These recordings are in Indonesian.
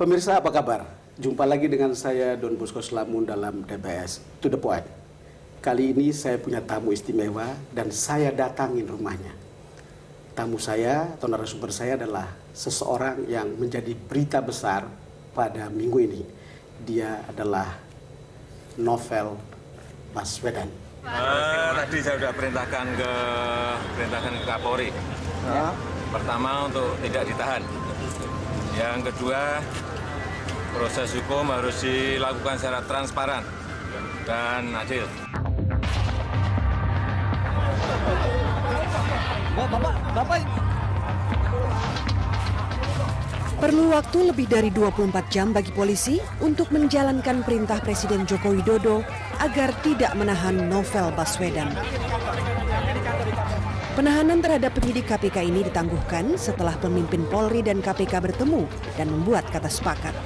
Pemirsa apa kabar? Jumpa lagi dengan saya Don Bosco Slamun dalam TPS To The Point. Kali ini saya punya tamu istimewa dan saya datangin rumahnya. Tamu saya atau narasumber saya adalah seseorang yang menjadi berita besar pada minggu ini. Dia adalah Novel Baswedan. Tadi saya sudah perintahkan ke Kapolri. Ya. Pertama untuk tidak ditahan. Yang kedua, proses hukum harus dilakukan secara transparan dan adil. Bapak. Perlu waktu lebih dari 24 jam bagi polisi untuk menjalankan perintah Presiden Joko Widodo agar tidak menahan Novel Baswedan. Penahanan terhadap penyidik KPK ini ditangguhkan setelah pemimpin Polri dan KPK bertemu dan membuat kata sepakat.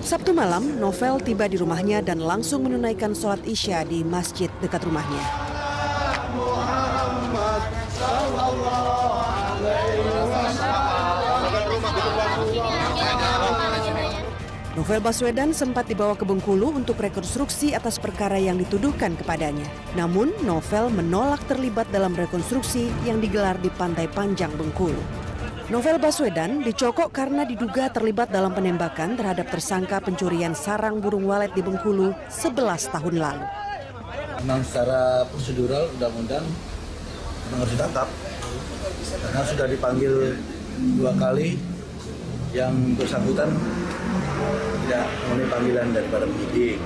Sabtu malam, Novel tiba di rumahnya dan langsung menunaikan sholat Isya di masjid dekat rumahnya. Novel Baswedan sempat dibawa ke Bengkulu untuk rekonstruksi atas perkara yang dituduhkan kepadanya. Namun, Novel menolak terlibat dalam rekonstruksi yang digelar di Pantai Panjang, Bengkulu. Novel Baswedan dicokok karena diduga terlibat dalam penembakan terhadap tersangka pencurian sarang burung walet di Bengkulu 11 tahun lalu. Memang secara prosedural undang-undang memang harus ditangkap. Karena sudah dipanggil 2 kali, yang bersangkutan tidak memenuhi panggilan daripada penyidik.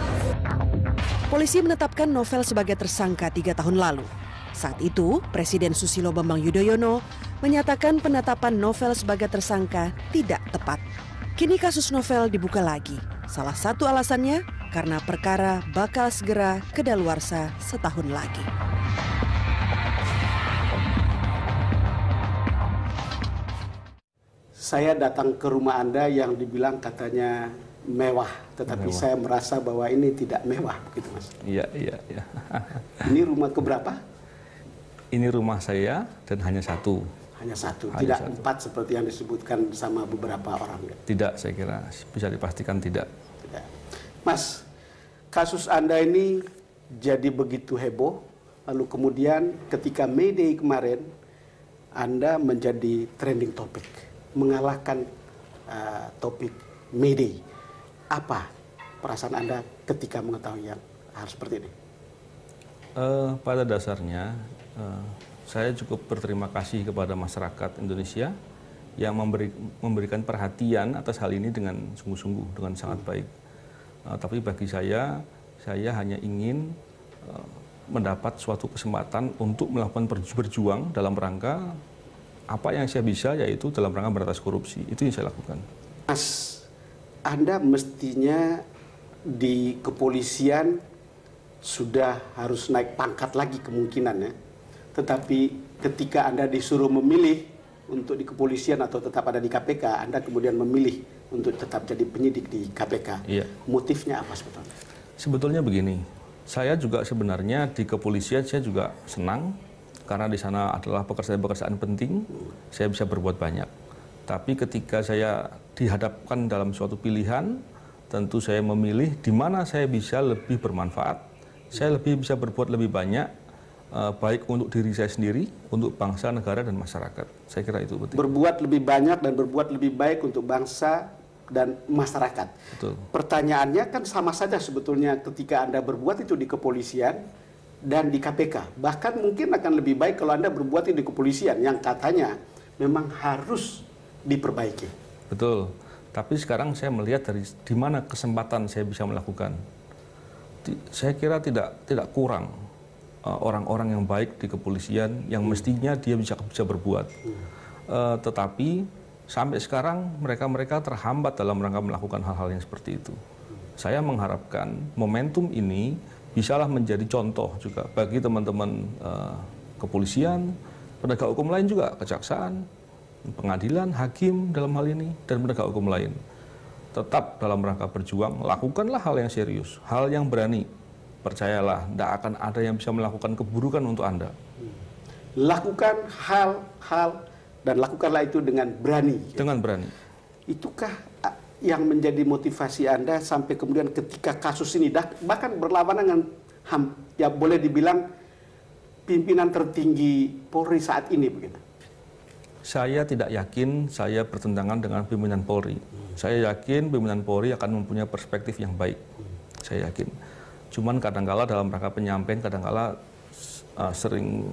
Polisi menetapkan Novel sebagai tersangka 3 tahun lalu. Saat itu, Presiden Susilo Bambang Yudhoyono menyatakan penetapan Novel sebagai tersangka tidak tepat. Kini kasus Novel dibuka lagi. Salah satu alasannya karena perkara bakal segera kedaluarsa setahun lagi. Saya datang ke rumah Anda yang dibilang katanya mewah, tetapi mewah. Saya merasa bahwa ini tidak mewah, begitu Mas? Iya. Ini rumah keberapa? Ini rumah saya dan hanya satu. Hanya satu, tidak 4 seperti yang disebutkan sama beberapa orang. Tidak, saya kira bisa dipastikan tidak. Tidak. Mas, kasus Anda ini jadi begitu heboh, lalu kemudian ketika May Day kemarin, Anda menjadi trending topic, mengalahkan topik May Day. Apa perasaan Anda ketika mengetahui yang hal seperti ini? Pada dasarnya, saya cukup berterima kasih kepada masyarakat Indonesia yang memberikan perhatian atas hal ini dengan sungguh-sungguh, dengan sangat baik. Tapi bagi saya hanya ingin mendapat suatu kesempatan untuk melakukan berjuang dalam rangka apa yang saya bisa, yaitu dalam rangka memberantas korupsi. Itu yang saya lakukan. Mas, Anda mestinya di kepolisian sudah harus naik pangkat lagi kemungkinannya. Tetapi ketika Anda disuruh memilih untuk di kepolisian atau tetap ada di KPK, Anda kemudian memilih untuk tetap jadi penyidik di KPK. Iya. Motifnya apa sebetulnya? Sebetulnya begini, saya juga sebenarnya di kepolisian saya juga senang. Karena di sana adalah pekerjaan-pekerjaan penting, saya bisa berbuat banyak. Tapi ketika saya dihadapkan dalam suatu pilihan, tentu saya memilih di mana saya bisa lebih bermanfaat, saya lebih bisa berbuat lebih banyak, baik untuk diri saya sendiri, untuk bangsa, negara, dan masyarakat. Saya kira itu penting. Berbuat lebih banyak dan berbuat lebih baik untuk bangsa dan masyarakat. Betul. Pertanyaannya kan sama saja sebetulnya ketika Anda berbuat itu di kepolisian dan di KPK. Bahkan mungkin akan lebih baik kalau Anda berbuat di kepolisian yang katanya memang harus diperbaiki. Betul. Tapi sekarang saya melihat dari di mana kesempatan saya bisa melakukan. Saya kira tidak kurang orang-orang yang baik di kepolisian yang mestinya dia bisa berbuat. Tetapi sampai sekarang mereka terhambat dalam rangka melakukan hal-hal yang seperti itu. Saya mengharapkan momentum ini bisalah menjadi contoh juga bagi teman-teman kepolisian, penegak hukum lain juga, kejaksaan, pengadilan, hakim dalam hal ini, dan penegak hukum lain. Tetap dalam rangka berjuang, lakukanlah hal yang serius, hal yang berani. Percayalah, tidak akan ada yang bisa melakukan keburukan untuk Anda. Lakukan hal-hal dan lakukanlah itu dengan berani. Dengan berani. Itukah yang menjadi motivasi Anda sampai kemudian ketika kasus ini bahkan berlawanan dengan HAM, ya boleh dibilang pimpinan tertinggi Polri saat ini begitu? Saya tidak yakin saya bertentangan dengan pimpinan Polri. Saya yakin pimpinan Polri akan mempunyai perspektif yang baik. Saya yakin. Cuman kadangkala dalam rangka penyampaian kadangkala sering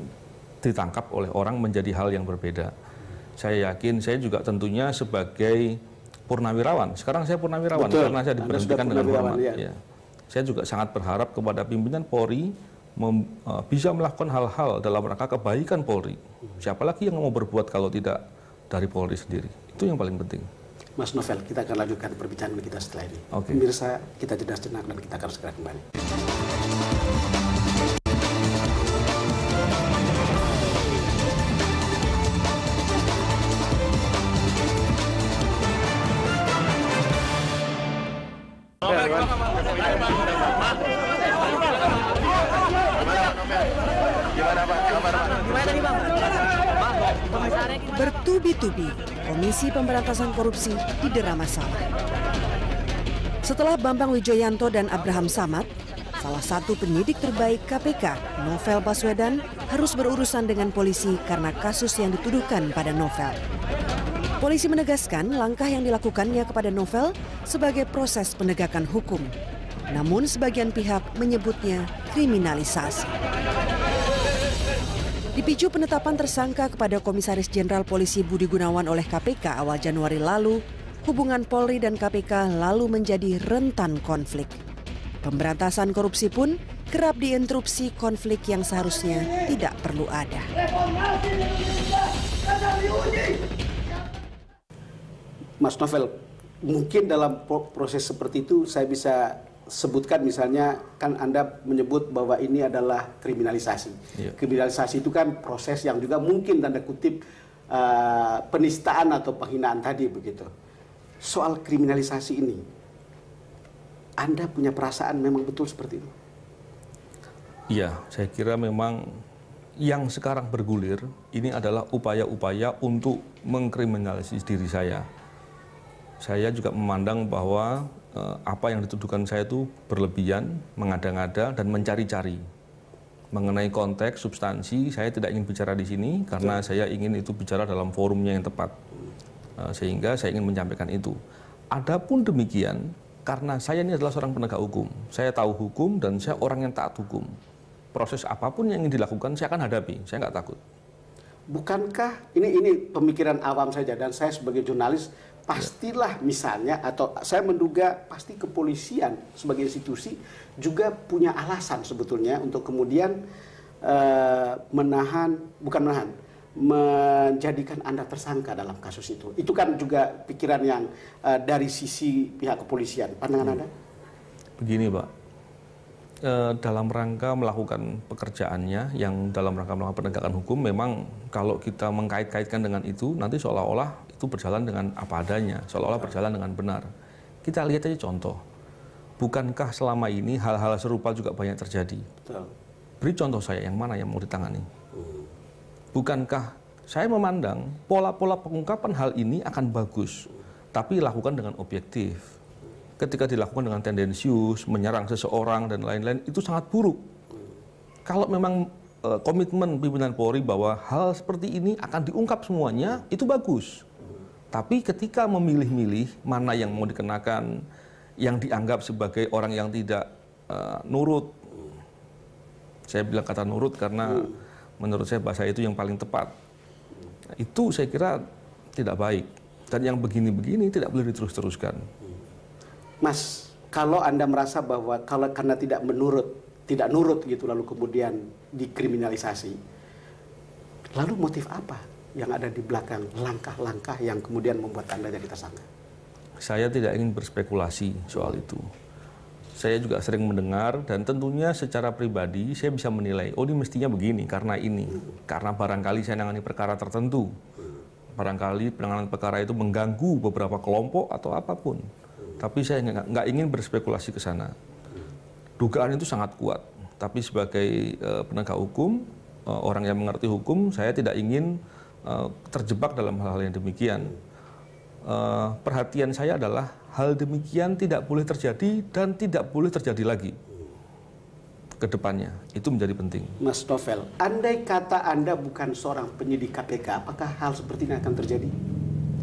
ditangkap oleh orang menjadi hal yang berbeda. Saya yakin, saya juga tentunya sebagai purnawirawan. Sekarang saya purnawirawan. Betul. Karena saya diberhentikan dengan hormat. Ya. Saya juga sangat berharap kepada pimpinan Polri bisa melakukan hal-hal dalam rangka kebaikan Polri. Siapa lagi yang mau berbuat kalau tidak dari Polri sendiri? Itu yang paling penting. Mas Novel, kita akan lanjutkan perbincangan kita setelah ini. Okay. Pemirsa, kita jeda sejenak dan kita akan segera kembali. Bertubi-tubi, Komisi Pemberantasan Korupsi didera masalah. Setelah Bambang Wijoyanto dan Abraham Samad, salah satu penyidik terbaik KPK, Novel Baswedan, harus berurusan dengan polisi karena kasus yang dituduhkan pada Novel. Polisi menegaskan langkah yang dilakukannya kepada Novel sebagai proses penegakan hukum. Namun sebagian pihak menyebutnya kriminalisasi. Dipicu penetapan tersangka kepada Komisaris Jenderal Polisi Budi Gunawan oleh KPK awal Januari lalu, hubungan Polri dan KPK lalu menjadi rentan konflik. Pemberantasan korupsi pun kerap diinterupsi konflik yang seharusnya tidak perlu ada. Mas Novel, mungkin dalam proses seperti itu saya bisa sebutkan misalnya, kan Anda menyebut bahwa ini adalah kriminalisasi. Iya. Kriminalisasi itu kan proses yang juga mungkin tanda kutip penistaan atau penghinaan tadi begitu. Soal kriminalisasi ini, Anda punya perasaan memang betul seperti itu? Iya, saya kira memang yang sekarang bergulir ini adalah upaya-upaya untuk mengkriminalisasi diri saya. Saya juga memandang bahwa apa yang dituduhkan saya itu berlebihan, mengada-ngada dan mencari-cari. Mengenai konteks, substansi, saya tidak ingin bicara di sini karena saya ingin itu bicara dalam forumnya yang tepat. Sehingga saya ingin menyampaikan itu. Adapun demikian, karena saya ini adalah seorang penegak hukum. Saya tahu hukum dan saya orang yang taat hukum. Proses apapun yang ingin dilakukan, saya akan hadapi. Saya nggak takut. Bukankah, ini pemikiran awam saja, dan saya sebagai jurnalis, pastilah misalnya, atau saya menduga pasti kepolisian sebagai institusi juga punya alasan sebetulnya untuk kemudian menjadikan Anda tersangka dalam kasus itu. Itu kan juga pikiran yang dari sisi pihak kepolisian. Pandangan Anda? Begini, Pak. Dalam rangka melakukan pekerjaannya, yang dalam rangka melakukan penegakan hukum, memang kalau kita mengkait-kaitkan dengan itu, nanti seolah-olah itu berjalan dengan apa adanya, seolah-olah berjalan dengan benar. Kita lihat aja contoh. Bukankah selama ini hal-hal serupa juga banyak terjadi? Betul. Beri contoh saya, yang mana yang mau ditangani? Bukankah saya memandang pola-pola pengungkapan hal ini akan bagus, tapi lakukan dengan objektif. Ketika dilakukan dengan tendensius, menyerang seseorang dan lain-lain, itu sangat buruk. Kalau memang komitmen pimpinan Polri bahwa hal seperti ini akan diungkap semuanya, itu bagus. Tapi ketika memilih-milih mana yang mau dikenakan, yang dianggap sebagai orang yang tidak nurut, saya bilang kata nurut karena menurut saya bahasa itu yang paling tepat. Itu saya kira tidak baik. Dan yang begini-begini tidak boleh diterus-teruskan. Mas, kalau Anda merasa bahwa karena tidak nurut gitu lalu kemudian dikriminalisasi, lalu motif apa yang ada di belakang langkah-langkah yang kemudian membuat Anda jadi tersangka? Saya tidak ingin berspekulasi soal itu. Saya juga sering mendengar dan tentunya secara pribadi saya bisa menilai, oh ini mestinya begini karena ini. Karena barangkali saya menangani perkara tertentu. Barangkali penanganan perkara itu mengganggu beberapa kelompok atau apapun. Tapi saya nggak ingin berspekulasi ke sana. Dugaan itu sangat kuat. Tapi sebagai penegak hukum, orang yang mengerti hukum, saya tidak ingin terjebak dalam hal-hal yang demikian. perhatian saya adalah hal demikian tidak boleh terjadi dan tidak boleh terjadi lagi ke depannya. Itu menjadi penting. Mas Novel, andai kata Anda bukan seorang penyidik KPK, apakah hal seperti ini akan terjadi?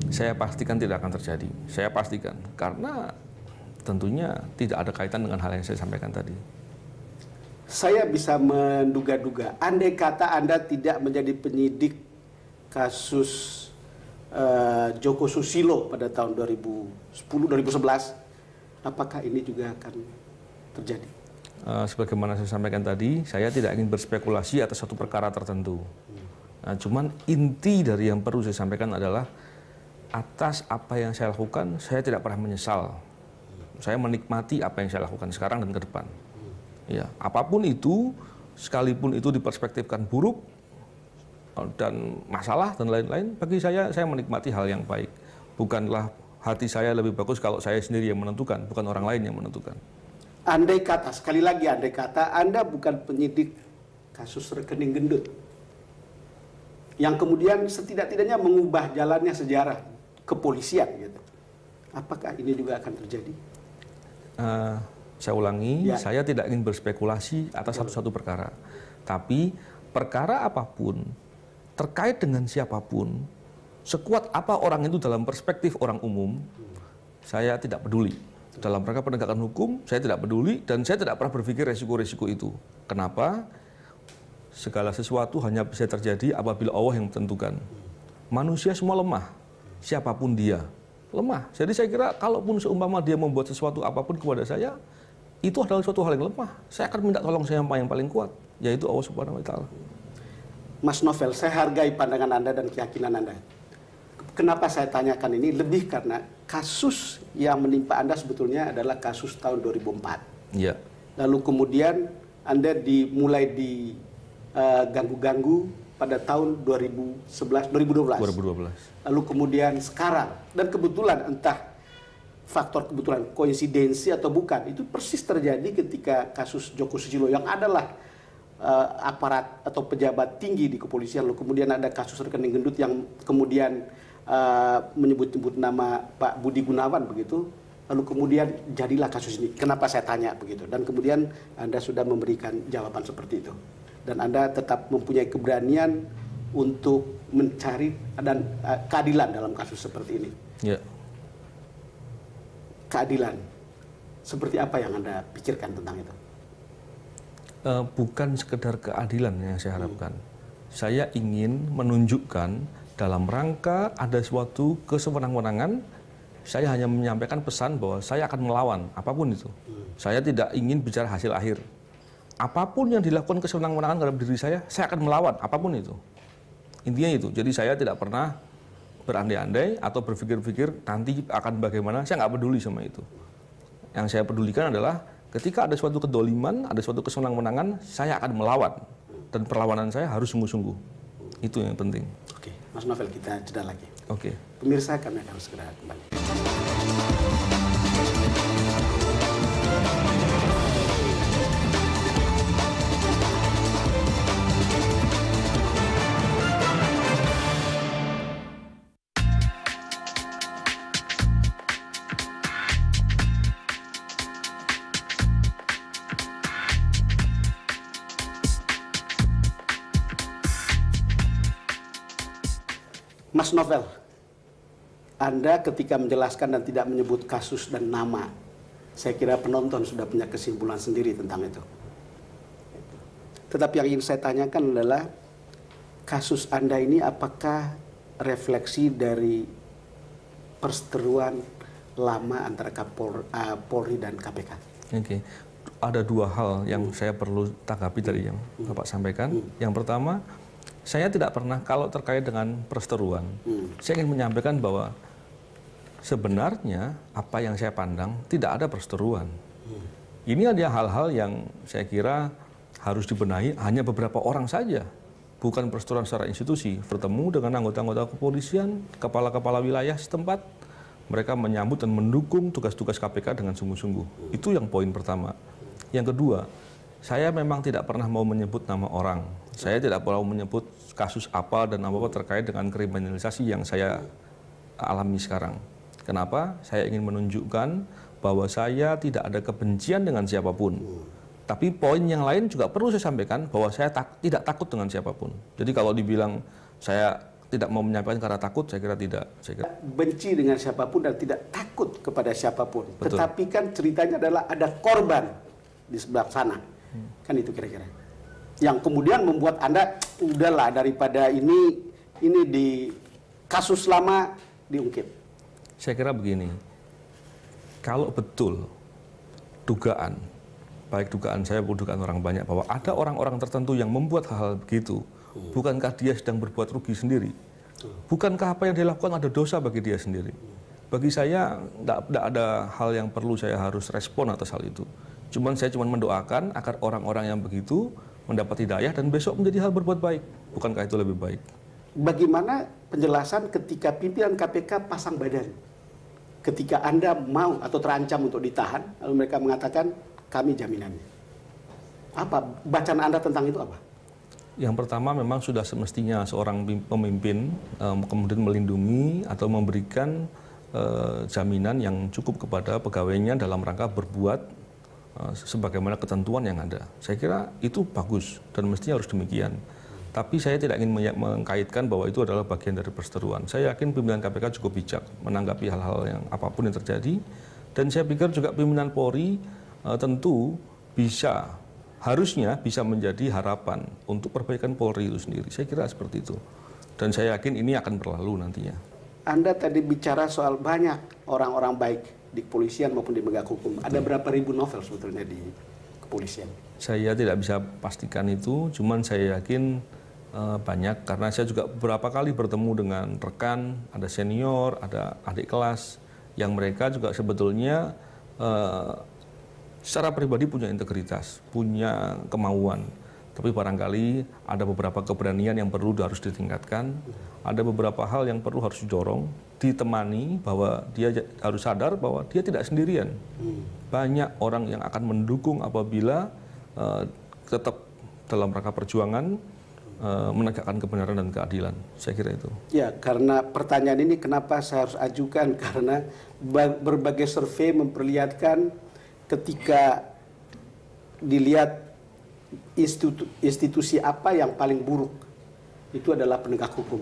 Saya pastikan tidak akan terjadi. Saya pastikan. Karena tentunya tidak ada kaitan dengan hal yang saya sampaikan tadi. Saya bisa menduga-duga, andai kata Anda tidak menjadi penyidik kasus Joko Susilo pada tahun 2010-2011, apakah ini juga akan terjadi? Sebagaimana saya sampaikan tadi, saya tidak ingin berspekulasi atas satu perkara tertentu. Nah, cuman inti dari yang perlu saya sampaikan adalah atas apa yang saya lakukan, saya tidak pernah menyesal. Saya menikmati apa yang saya lakukan sekarang dan ke depan. Ya, apapun itu, sekalipun itu diperspektifkan buruk dan masalah dan lain-lain, bagi saya menikmati hal yang baik. Bukanlah hati saya lebih bagus kalau saya sendiri yang menentukan, bukan orang lain yang menentukan. Andai kata, sekali lagi andai kata Anda bukan penyidik kasus rekening gendut yang kemudian setidak-tidaknya mengubah jalannya sejarah kepolisian gitu. Apakah ini juga akan terjadi? Saya ulangi, ya. Saya tidak ingin berspekulasi atas satu-satu perkara. Tapi perkara apapun, terkait dengan siapapun, sekuat apa orang itu dalam perspektif orang umum, saya tidak peduli. Dalam rangka penegakan hukum, saya tidak peduli dan saya tidak pernah berpikir resiko-resiko itu. Kenapa? Segala sesuatu hanya bisa terjadi apabila Allah yang menentukan. Manusia semua lemah, siapapun dia, lemah. Jadi saya kira kalaupun seumpama dia membuat sesuatu apapun kepada saya, itu adalah suatu hal yang lemah. Saya akan minta tolong saya yang paling kuat, yaitu Allah Subhanahu wa Ta'ala. Mas Novel, saya hargai pandangan Anda dan keyakinan Anda. Kenapa saya tanyakan ini? Lebih karena kasus yang menimpa Anda sebetulnya adalah kasus tahun 2004. Ya. Lalu kemudian Anda mulai diganggu-ganggu pada tahun 2012. Lalu kemudian sekarang, dan kebetulan entah faktor kebetulan koinsidensi atau bukan, itu persis terjadi ketika kasus Joko Susilo yang adalah aparat atau pejabat tinggi di kepolisian. Lalu kemudian ada kasus rekening gendut yang kemudian menyebut-nyebut nama Pak Budi Gunawan begitu. Lalu kemudian jadilah kasus ini. Kenapa saya tanya begitu? Dan kemudian Anda sudah memberikan jawaban seperti itu. Dan Anda tetap mempunyai keberanian untuk mencari dan keadilan dalam kasus seperti ini. Ya. Keadilan. Seperti apa yang Anda pikirkan tentang itu? Bukan sekedar keadilan yang saya harapkan. Saya ingin menunjukkan dalam rangka ada suatu kesewenang-wenangan, saya hanya menyampaikan pesan bahwa saya akan melawan apapun itu. Saya tidak ingin bicara hasil akhir. Apapun yang dilakukan kesewenang-wenangan terhadap diri saya akan melawan apapun itu. Intinya itu. Jadi saya tidak pernah berandai-andai atau berpikir-pikir nanti akan bagaimana. Saya nggak peduli sama itu. Yang saya pedulikan adalah ketika ada suatu kedoliman, ada suatu kesewenang-wenangan, saya akan melawan. Dan perlawanan saya harus sungguh-sungguh. Itu yang penting. Oke, Mas Novel, kita jeda lagi. Oke. Pemirsa, kami akan segera kembali. Mas Novel, Anda ketika menjelaskan dan tidak menyebut kasus dan nama, saya kira penonton sudah punya kesimpulan sendiri tentang itu. Tetapi yang ingin saya tanyakan adalah, kasus Anda ini apakah refleksi dari perseteruan lama antara Polri dan KPK? Oke. Ada dua hal yang saya perlu tanggapi dari yang Bapak sampaikan. Yang pertama, saya tidak pernah, kalau terkait dengan perseteruan, saya ingin menyampaikan bahwa sebenarnya apa yang saya pandang tidak ada perseteruan. Ini ada hal-hal yang saya kira harus dibenahi hanya beberapa orang saja. Bukan perseteruan secara institusi. Bertemu dengan anggota-anggota kepolisian, kepala-kepala wilayah setempat, mereka menyambut dan mendukung tugas-tugas KPK dengan sungguh-sungguh. Itu yang poin pertama. Yang kedua, saya memang tidak pernah mau menyebut nama orang. Saya tidak mau menyebut kasus apa dan apa terkait dengan kriminalisasi yang saya alami sekarang. Kenapa? Saya ingin menunjukkan bahwa saya tidak ada kebencian dengan siapapun. Tapi poin yang lain juga perlu saya sampaikan bahwa saya tidak takut dengan siapapun. Jadi kalau dibilang saya tidak mau menyampaikan karena takut, saya kira tidak. Benci dengan siapapun dan tidak takut kepada siapapun. Betul. Tetapi kan ceritanya adalah ada korban di sebelah sana. Kan itu kira-kira. Yang kemudian membuat Anda, udahlah daripada ini di kasus lama diungkip. Saya kira begini, kalau betul dugaan, baik dugaan saya maupun dugaan orang banyak, bahwa ada orang-orang tertentu yang membuat hal-hal begitu, bukankah dia sedang berbuat rugi sendiri? Bukankah apa yang dia lakukan ada dosa bagi dia sendiri? Bagi saya, tidak ada hal yang perlu saya harus respon atas hal itu. Saya cuma mendoakan agar orang-orang yang begitu mendapat hidayah dan besok menjadi hal berbuat baik. Bukankah itu lebih baik? Bagaimana penjelasan ketika pimpinan KPK pasang badan? Ketika Anda mau atau terancam untuk ditahan, lalu mereka mengatakan, kami jaminannya. Apa bacaan Anda tentang itu apa? Yang pertama memang sudah semestinya seorang pemimpin kemudian melindungi atau memberikan jaminan yang cukup kepada pegawainya dalam rangka berbuat sebagaimana ketentuan yang ada. Saya kira itu bagus dan mestinya harus demikian. Tapi saya tidak ingin mengkaitkan bahwa itu adalah bagian dari perseteruan. Saya yakin pimpinan KPK cukup bijak menanggapi hal-hal yang apapun yang terjadi. Dan saya pikir juga pimpinan Polri tentu harusnya bisa menjadi harapan untuk perbaikan Polri itu sendiri. Saya kira seperti itu. Dan saya yakin ini akan berlalu nantinya. Anda tadi bicara soal banyak orang-orang baik di kepolisian maupun di penegak hukum. Ada berapa ribu novel sebetulnya di kepolisian? Saya tidak bisa pastikan itu, cuman saya yakin banyak, karena saya juga beberapa kali bertemu dengan rekan, ada senior, ada adik kelas, yang mereka juga sebetulnya secara pribadi punya integritas, punya kemauan. Tapi barangkali ada beberapa keberanian yang harus ditingkatkan, ada beberapa hal yang harus didorong, ditemani, bahwa dia harus sadar bahwa dia tidak sendirian. Banyak orang yang akan mendukung apabila tetap dalam rangka perjuangan menegakkan kebenaran dan keadilan. Saya kira itu. Ya, karena pertanyaan ini kenapa saya harus ajukan, karena berbagai survei memperlihatkan ketika dilihat institusi apa yang paling buruk, itu adalah penegak hukum.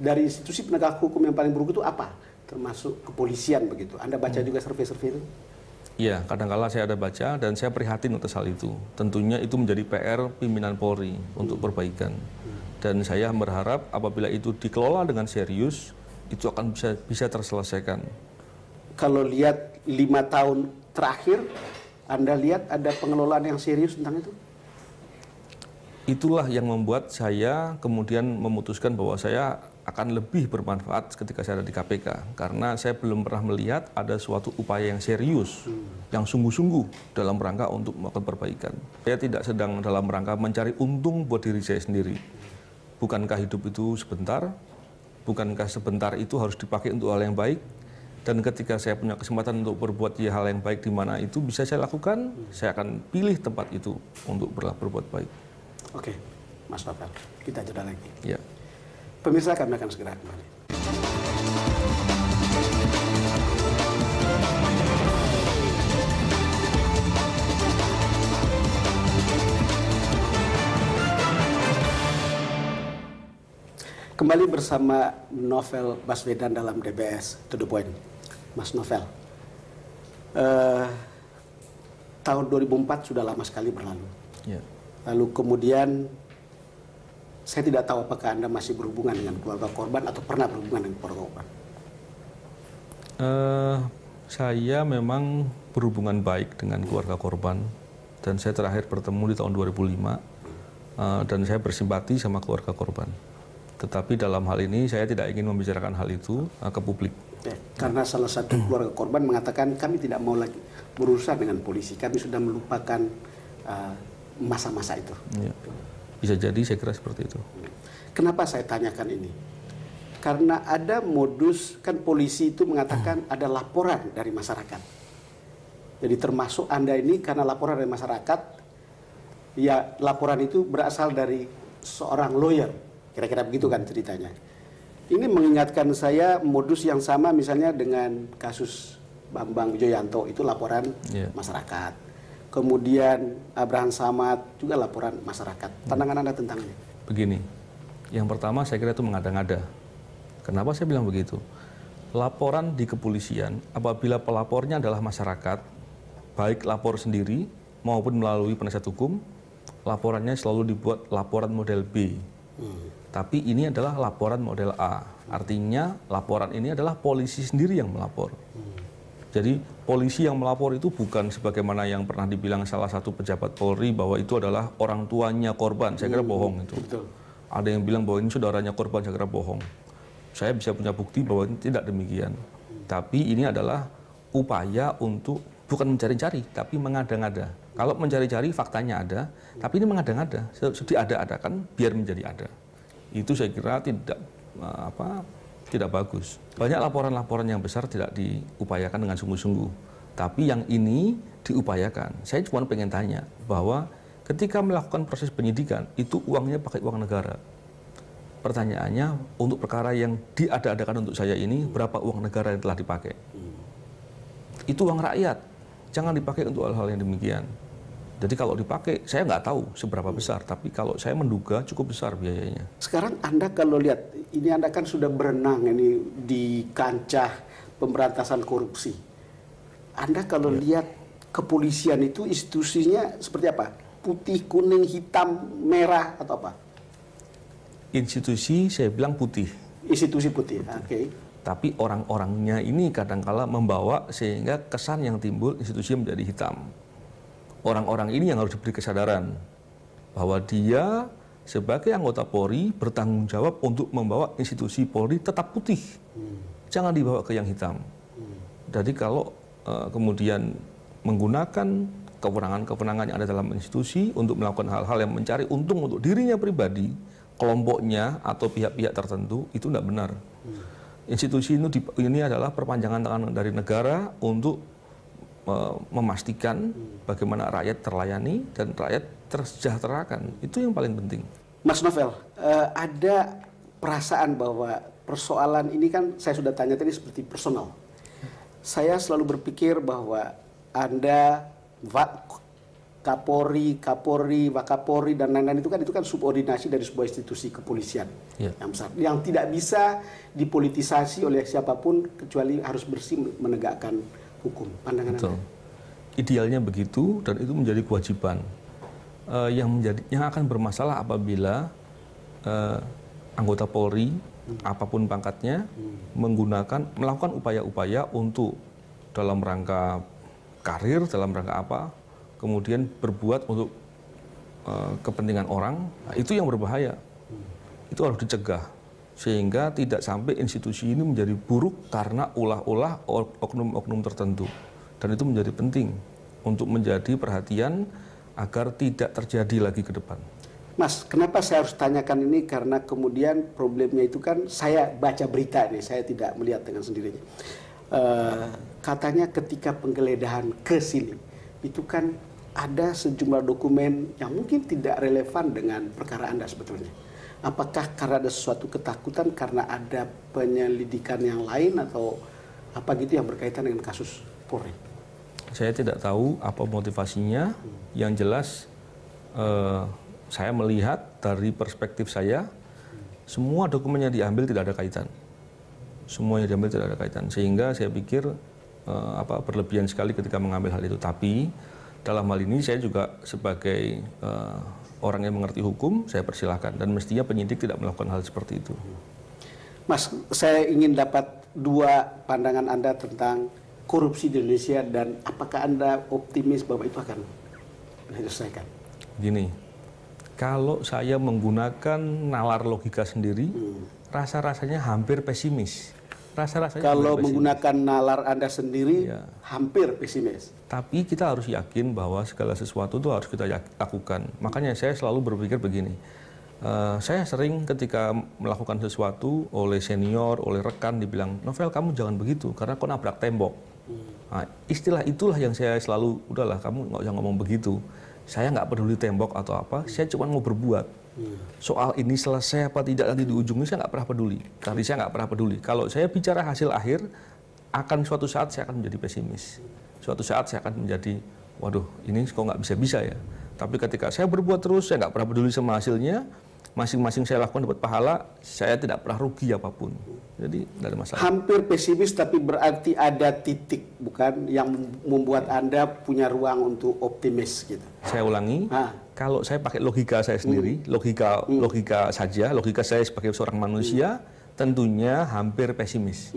Dari institusi penegak hukum yang paling buruk itu apa? Termasuk kepolisian begitu. Anda baca juga survei-survei itu? Iya, kadang-kala saya ada baca dan saya prihatin atas hal itu. Tentunya itu menjadi PR pimpinan Polri untuk perbaikan. Dan saya berharap apabila itu dikelola dengan serius, itu akan bisa terselesaikan. Kalau lihat 5 tahun terakhir, Anda lihat ada pengelolaan yang serius tentang itu? Itulah yang membuat saya kemudian memutuskan bahwa saya akan lebih bermanfaat ketika saya ada di KPK, karena saya belum pernah melihat ada suatu upaya yang serius, yang sungguh-sungguh dalam rangka untuk melakukan perbaikan. Saya tidak sedang dalam rangka mencari untung buat diri saya sendiri. Bukankah hidup itu sebentar? Bukankah sebentar itu harus dipakai untuk hal yang baik? Dan ketika saya punya kesempatan untuk berbuat hal yang baik di mana itu bisa saya lakukan, saya akan pilih tempat itu untuk berbuat baik. Oke, Mas Novel, kita jeda lagi. Ya. Pemirsa, kami akan segera kembali. Kembali bersama Novel Baswedan dalam DBS To The Point. Mas Novel, tahun 2004 sudah lama sekali berlalu. Ya. Lalu kemudian saya tidak tahu apakah Anda masih berhubungan dengan keluarga korban atau pernah berhubungan dengan keluarga korban. Saya memang berhubungan baik dengan keluarga korban, dan saya terakhir bertemu di tahun 2005, dan saya bersimpati sama keluarga korban. Tetapi dalam hal ini saya tidak ingin membicarakan hal itu ke publik. Ya, karena salah satu keluarga korban mengatakan kami tidak mau lagi berurusan dengan polisi, kami sudah melupakan masa-masa itu. Ya. Bisa jadi, saya kira seperti itu. Kenapa saya tanyakan ini? Karena ada modus, kan polisi itu mengatakan ada laporan dari masyarakat. Jadi termasuk Anda ini karena laporan dari masyarakat, ya laporan itu berasal dari seorang lawyer. Kira-kira begitu kan ceritanya. Ini mengingatkan saya modus yang sama misalnya dengan kasus Bambang Wijoyanto, itu laporan masyarakat. Kemudian Abraham Samad juga laporan masyarakat. Pandangan Anda tentang ini? Begini, yang pertama saya kira itu mengada-ngada. Kenapa saya bilang begitu? Laporan di kepolisian, apabila pelapornya adalah masyarakat, baik lapor sendiri maupun melalui penasihat hukum, laporannya selalu dibuat laporan model B. Tapi ini adalah laporan model A. Artinya laporan ini adalah polisi sendiri yang melapor. Jadi polisi yang melapor itu bukan sebagaimana yang pernah dibilang salah satu pejabat Polri bahwa itu adalah orang tuanya korban. Saya kira bohong itu. Betul. Ada yang bilang bahwa ini saudaranya korban, saya kira bohong. Saya bisa punya bukti bahwa ini tidak demikian. Tapi ini adalah upaya untuk bukan mencari-cari, tapi mengada-ngada. Kalau mencari-cari faktanya ada, tapi ini mengada-ngada. Diada-adakan biar menjadi ada. Itu saya kira tidak bagus. Banyak laporan-laporan yang besar tidak diupayakan dengan sungguh-sungguh. Tapi yang ini diupayakan. Saya cuma pengen tanya bahwa ketika melakukan proses penyidikan, itu uangnya pakai uang negara. Pertanyaannya, untuk perkara yang diada-adakan untuk saya ini, berapa uang negara yang telah dipakai? Itu uang rakyat. Jangan dipakai untuk hal-hal yang demikian. Jadi kalau dipakai, saya nggak tahu seberapa besar, tapi kalau saya menduga cukup besar biayanya. Sekarang Anda kalau lihat, ini Anda kan sudah berenang ini di kancah pemberantasan korupsi. Anda kalau lihat kepolisian itu institusinya seperti apa? Putih, kuning, hitam, merah, atau apa? Institusi saya bilang putih. Institusi putih, oke. Tapi orang-orangnya ini kadang-kala membawa sehingga kesan yang timbul institusi menjadi hitam. Orang-orang ini yang harus diberi kesadaran bahwa dia sebagai anggota Polri bertanggung jawab untuk membawa institusi Polri tetap putih. Jangan dibawa ke yang hitam. Jadi kalau kemudian menggunakan kewenangan-kewenangan yang ada dalam institusi untuk melakukan hal-hal yang mencari untung untuk dirinya pribadi, kelompoknya atau pihak-pihak tertentu, itu tidak benar. Institusi ini adalah perpanjangan tangan dari negara untuk memastikan bagaimana rakyat terlayani dan rakyat tersejahterakan. Itu yang paling penting. Mas Novel, ada perasaan bahwa persoalan ini kan saya sudah tanya tadi seperti personal. Saya selalu berpikir bahwa Anda, Kapolri, Wakapolri, dan lain-lain itu kan subordinasi dari sebuah institusi kepolisian yang besar, yang tidak bisa dipolitisasi oleh siapapun kecuali harus bersih menegakkan hukum. Pandangan Anda? Idealnya begitu dan itu menjadi kewajiban. Yang akan bermasalah apabila anggota Polri apapun pangkatnya melakukan upaya-upaya untuk dalam rangka karir, dalam rangka apa, kemudian berbuat untuk kepentingan orang, itu yang berbahaya. Itu harus dicegah sehingga tidak sampai institusi ini menjadi buruk karena ulah-ulah oknum-oknum tertentu. Dan itu menjadi penting untuk menjadi perhatian agar tidak terjadi lagi ke depan. Mas, kenapa saya harus tanyakan ini? Karena kemudian problemnya itu kan saya baca berita ini, saya tidak melihat dengan sendirinya. Katanya ketika penggeledahan ke sini, itu kan ada sejumlah dokumen yang mungkin tidak relevan dengan perkara Anda sebetulnya. Apakah karena ada sesuatu ketakutan karena ada penyelidikan yang lain atau apa gitu yang berkaitan dengan kasus Polri? Saya tidak tahu apa motivasinya. Yang jelas saya melihat dari perspektif saya, semua dokumen yang diambil tidak ada kaitan. Semuanya diambil tidak ada kaitan. Sehingga saya pikir berlebihan sekali ketika mengambil hal itu. Tapi dalam hal ini saya juga sebagai orang yang mengerti hukum, saya persilahkan. Dan mestinya penyidik tidak melakukan hal seperti itu. Mas, saya ingin dapat dua pandangan Anda tentang korupsi di Indonesia dan apakah Anda optimis bahwa itu akan diselesaikan? Gini, kalau saya menggunakan nalar logika sendiri, rasa-rasanya hampir pesimis. Kalau menggunakan nalar Anda sendiri, hampir pesimis. Tapi kita harus yakin bahwa segala sesuatu itu harus kita lakukan. Makanya saya selalu berpikir begini, saya sering ketika melakukan sesuatu oleh senior, oleh rekan dibilang, Novel kamu jangan begitu karena kau nabrak tembok. Nah, istilah itulah yang saya selalu, udahlah kamu nggak usah ngomong begitu. Saya nggak peduli tembok atau apa, saya cuma mau berbuat. Soal ini selesai apa tidak nanti di ujungnya saya nggak pernah peduli. Tadi saya nggak pernah peduli. Kalau saya bicara hasil akhir, akan suatu saat saya akan menjadi pesimis. Suatu saat saya akan menjadi, waduh ini kok nggak bisa-bisa ya. Tapi ketika saya berbuat terus, saya nggak pernah peduli sama hasilnya, masing-masing saya lakukan dapat pahala, saya tidak pernah rugi apapun. Jadi tidak ada masalah. Hampir pesimis tapi berarti ada titik, bukan, yang membuat Anda punya ruang untuk optimis gitu. Saya ulangi, kalau saya pakai logika saya sendiri, logika saja, logika saya sebagai seorang manusia, tentunya hampir pesimis.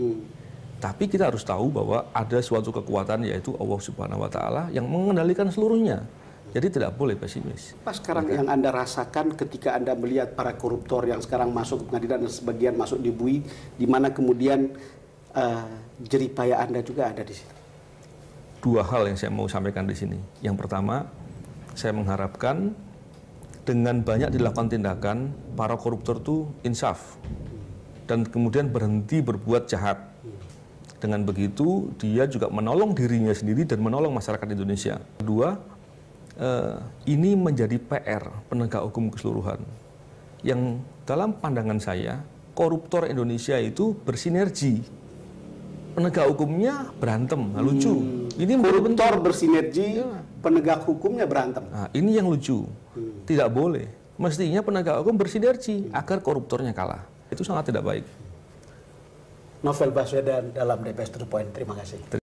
Tapi kita harus tahu bahwa ada suatu kekuatan, yaitu Allah Subhanahu wa Ta'ala, yang mengendalikan seluruhnya. Jadi tidak boleh pesimis. Apa sekarang yang Anda rasakan ketika Anda melihat para koruptor yang sekarang masuk ke pengadilan dan sebagian masuk di BUI, di mana kemudian jeripaya Anda juga ada di situ? Dua hal yang saya mau sampaikan di sini. Yang pertama, saya mengharapkan dengan banyak dilakukan tindakan, para koruptor itu insaf dan kemudian berhenti berbuat jahat. Dengan begitu, dia juga menolong dirinya sendiri dan menolong masyarakat Indonesia. Kedua, ini menjadi PR penegak hukum keseluruhan. Yang dalam pandangan saya, koruptor Indonesia itu bersinergi. Penegak hukumnya berantem, lucu. Ini koruptor bersinergi, penegak hukumnya berantem. Nah, ini yang lucu. Tidak boleh. Mestinya penegak hukum bersinergi agar koruptornya kalah. Itu sangat tidak baik. Novel Baswedan dalam DPS To The Point. Terima kasih.